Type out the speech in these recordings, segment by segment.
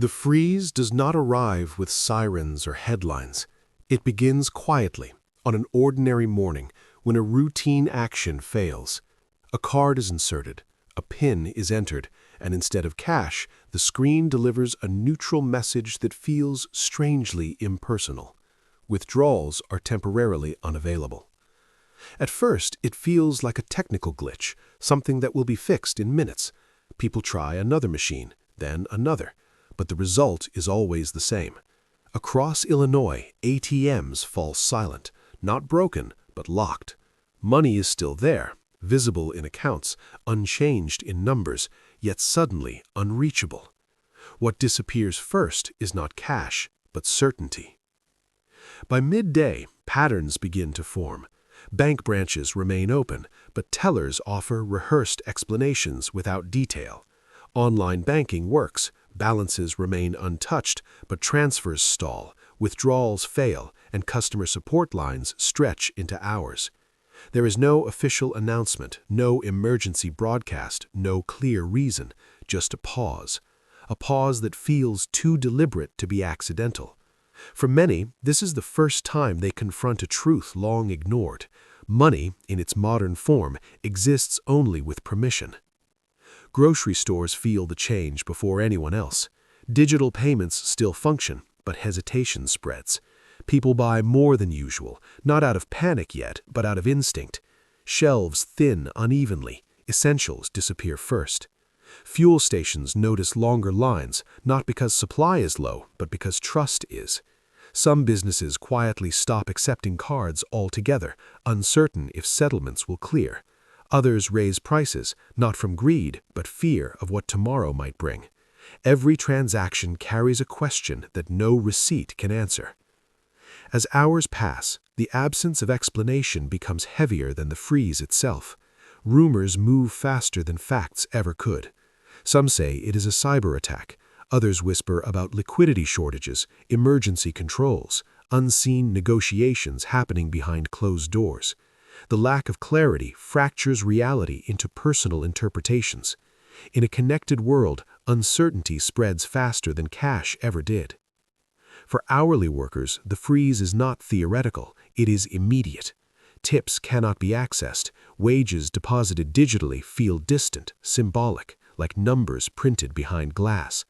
The freeze does not arrive with sirens or headlines. It begins quietly, on an ordinary morning, when a routine action fails. A card is inserted, a PIN is entered, and instead of cash, the screen delivers a neutral message that feels strangely impersonal. Withdrawals are temporarily unavailable. At first, it feels like a technical glitch, something that will be fixed in minutes. People try another machine, then another, but the result is always the same. Across Illinois, ATMs fall silent, not broken, but locked. Money is still there, visible in accounts, unchanged in numbers, yet suddenly unreachable. What disappears first is not cash, but certainty. By midday, patterns begin to form. Bank branches remain open, but tellers offer rehearsed explanations without detail. Online banking works, balances remain untouched, but transfers stall, withdrawals fail, and customer support lines stretch into hours. There is no official announcement, no emergency broadcast, no clear reason, just a pause that feels too deliberate to be accidental. For many, this is the first time they confront a truth long ignored. Money, in its modern form, exists only with permission. Grocery stores feel the change before anyone else. Digital payments still function, but hesitation spreads. People buy more than usual, not out of panic yet, but out of instinct. Shelves thin unevenly. Essentials disappear first. Fuel stations notice longer lines, not because supply is low, but because trust is. Some businesses quietly stop accepting cards altogether, uncertain if settlements will clear. Others raise prices, not from greed, but fear of what tomorrow might bring. Every transaction carries a question that no receipt can answer. As hours pass, the absence of explanation becomes heavier than the freeze itself. Rumors move faster than facts ever could. Some say it is a cyber attack. Others whisper about liquidity shortages, emergency controls, unseen negotiations happening behind closed doors. The lack of clarity fractures reality into personal interpretations. In a connected world, uncertainty spreads faster than cash ever did. For hourly workers, the freeze is not theoretical, it is immediate. Tips cannot be accessed. Wages deposited digitally feel distant, symbolic, like numbers printed behind glass.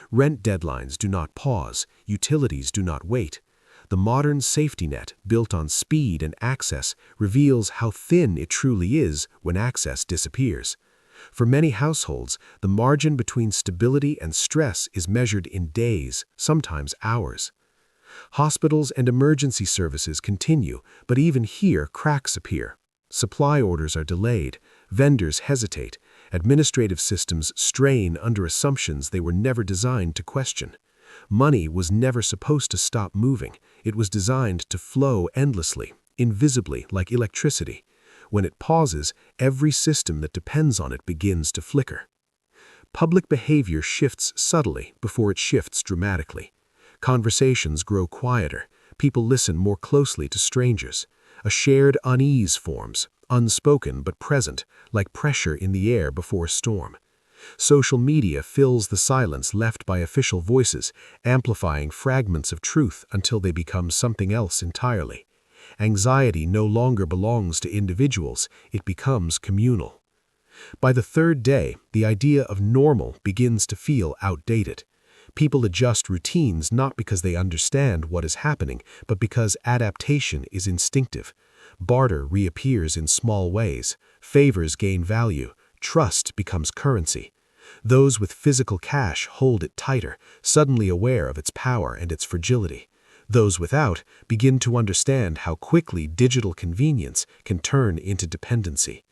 Rent deadlines do not pause, utilities do not wait. The modern safety net, built on speed and access, reveals how thin it truly is when access disappears. For many households, the margin between stability and stress is measured in days, sometimes hours. Hospitals and emergency services continue, but even here cracks appear. Supply orders are delayed, vendors hesitate, administrative systems strain under assumptions they were never designed to question. Money was never supposed to stop moving. It was designed to flow endlessly, invisibly like electricity. When it pauses, every system that depends on it begins to flicker. Public behavior shifts subtly before it shifts dramatically. Conversations grow quieter. People listen more closely to strangers. A shared unease forms, unspoken but present, like pressure in the air before a storm. Social media fills the silence left by official voices, amplifying fragments of truth until they become something else entirely. Anxiety no longer belongs to individuals, it becomes communal. By the third day, the idea of normal begins to feel outdated. People adjust routines not because they understand what is happening, but because adaptation is instinctive. Barter reappears in small ways. Favors gain value. Trust becomes currency. Those with physical cash hold it tighter, suddenly aware of its power and its fragility. Those without begin to understand how quickly digital convenience can turn into dependency.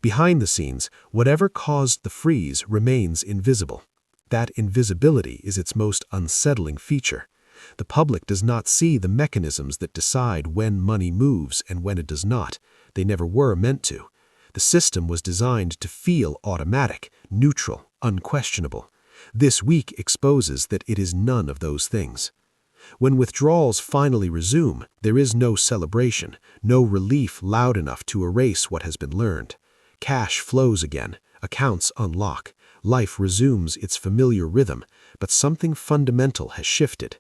Behind the scenes, whatever caused the freeze remains invisible. That invisibility is its most unsettling feature. The public does not see the mechanisms that decide when money moves and when it does not. They never were meant to. The system was designed to feel automatic, neutral, unquestionable. This week exposes that it is none of those things. When withdrawals finally resume, there is no celebration, no relief loud enough to erase what has been learned. Cash flows again, accounts unlock, life resumes its familiar rhythm, but something fundamental has shifted.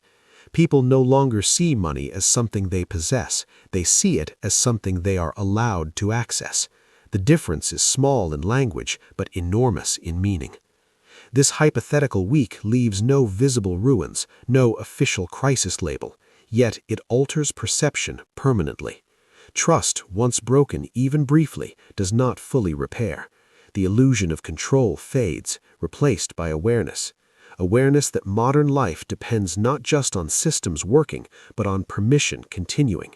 People no longer see money as something they possess. They see it as something they are allowed to access. The difference is small in language, but enormous in meaning. This hypothetical week leaves no visible ruins, no official crisis label, yet it alters perception permanently. Trust, once broken even briefly, does not fully repair. The illusion of control fades, replaced by awareness. Awareness that modern life depends not just on systems working, but on permission continuing.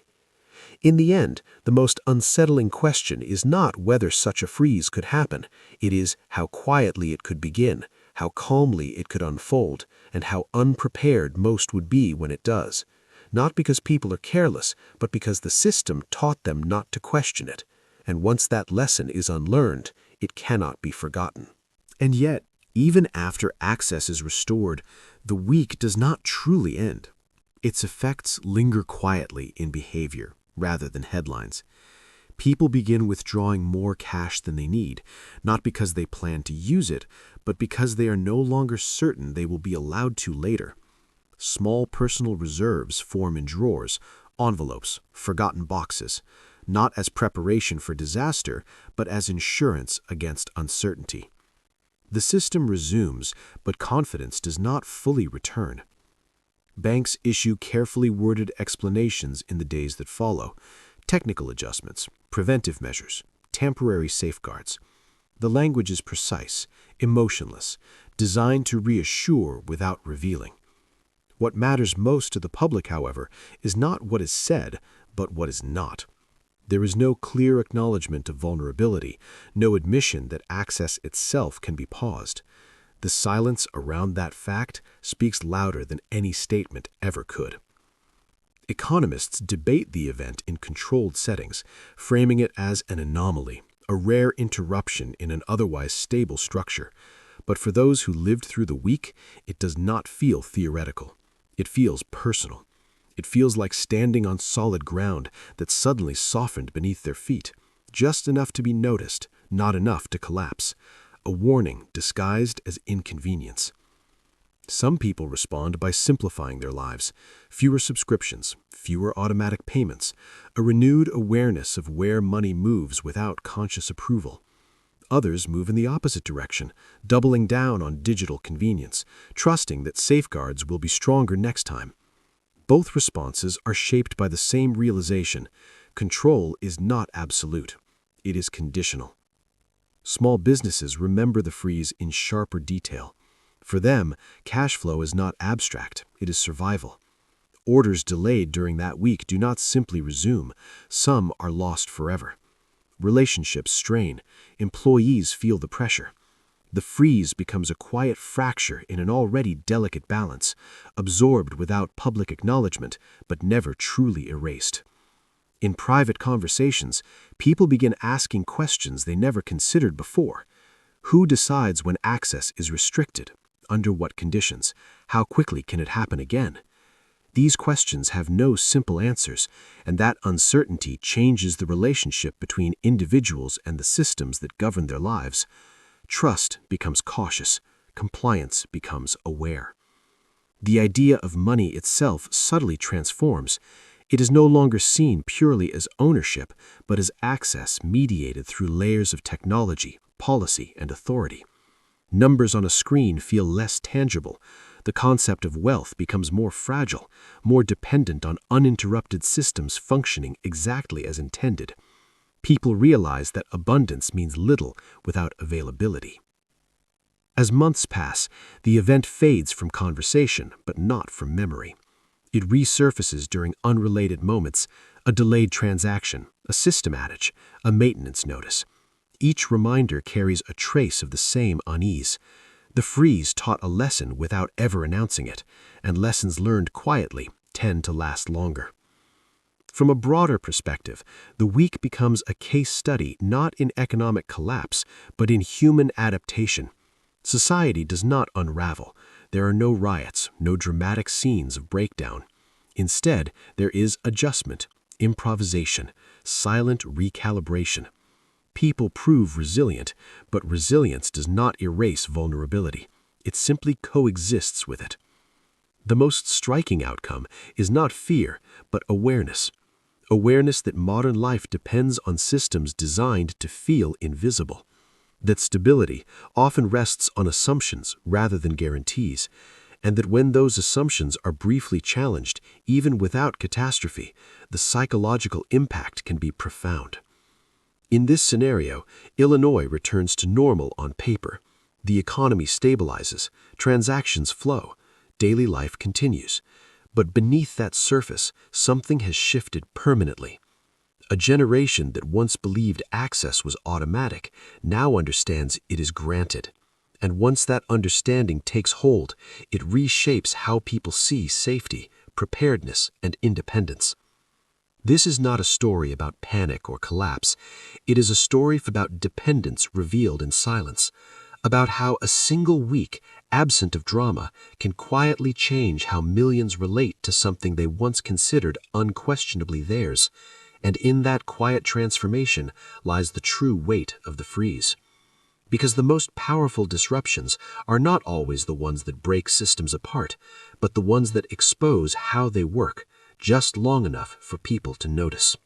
In the end, the most unsettling question is not whether such a freeze could happen. It is how quietly it could begin, how calmly it could unfold, and how unprepared most would be when it does. Not because people are careless, but because the system taught them not to question it. And once that lesson is unlearned, it cannot be forgotten. And yet, even after access is restored, the week does not truly end. Its effects linger quietly in behavior, rather than headlines. People begin withdrawing more cash than they need, not because they plan to use it, but because they are no longer certain they will be allowed to later. Small personal reserves form in drawers, envelopes, forgotten boxes, not as preparation for disaster, but as insurance against uncertainty. The system resumes, but confidence does not fully return. Banks issue carefully worded explanations in the days that follow, technical adjustments, preventive measures, temporary safeguards. The language is precise, emotionless, designed to reassure without revealing. What matters most to the public, however, is not what is said, but what is not. There is no clear acknowledgement of vulnerability, no admission that access itself can be paused. The silence around that fact speaks louder than any statement ever could. Economists debate the event in controlled settings, framing it as an anomaly, a rare interruption in an otherwise stable structure. But for those who lived through the week, it does not feel theoretical. It feels personal. It feels like standing on solid ground that suddenly softened beneath their feet, just enough to be noticed, not enough to collapse. A warning disguised as inconvenience. Some people respond by simplifying their lives. Fewer subscriptions, fewer automatic payments, a renewed awareness of where money moves without conscious approval. Others move in the opposite direction, doubling down on digital convenience, trusting that safeguards will be stronger next time. Both responses are shaped by the same realization: control is not absolute. It is conditional. Small businesses remember the freeze in sharper detail. For them, cash flow is not abstract, it is survival. Orders delayed during that week do not simply resume. Some are lost forever. Relationships strain. Employees feel the pressure. The freeze becomes a quiet fracture in an already delicate balance, absorbed without public acknowledgement, but never truly erased. In private conversations, people begin asking questions they never considered before. Who decides when access is restricted? Under what conditions? How quickly can it happen again? These questions have no simple answers, and that uncertainty changes the relationship between individuals and the systems that govern their lives. Trust becomes cautious. Compliance becomes aware. The idea of money itself subtly transforms. It is no longer seen purely as ownership, but as access mediated through layers of technology, policy, and authority. Numbers on a screen feel less tangible. The concept of wealth becomes more fragile, more dependent on uninterrupted systems functioning exactly as intended. People realize that abundance means little without availability. As months pass, the event fades from conversation, but not from memory. It resurfaces during unrelated moments: a delayed transaction, a system outage, a maintenance notice. Each reminder carries a trace of the same unease. The freeze taught a lesson without ever announcing it, and lessons learned quietly tend to last longer. From a broader perspective, the week becomes a case study not in economic collapse, but in human adaptation. Society does not unravel. There are no riots, no dramatic scenes of breakdown. Instead, there is adjustment, improvisation, silent recalibration. People prove resilient, but resilience does not erase vulnerability. it simply coexists with it. The most striking outcome is not fear, but awareness. Awareness that modern life depends on systems designed to feel invisible. That stability often rests on assumptions rather than guarantees, and that when those assumptions are briefly challenged, even without catastrophe, the psychological impact can be profound. In this scenario, Illinois returns to normal on paper. The economy stabilizes, transactions flow, daily life continues. But beneath that surface, something has shifted permanently. A generation that once believed access was automatic now understands it is granted. And once that understanding takes hold, it reshapes how people see safety, preparedness, and independence. This is not a story about panic or collapse. It is a story about dependence revealed in silence, about how a single week, absent of drama, can quietly change how millions relate to something they once considered unquestionably theirs. And in that quiet transformation lies the true weight of the freeze. Because the most powerful disruptions are not always the ones that break systems apart, but the ones that expose how they work, just long enough for people to notice.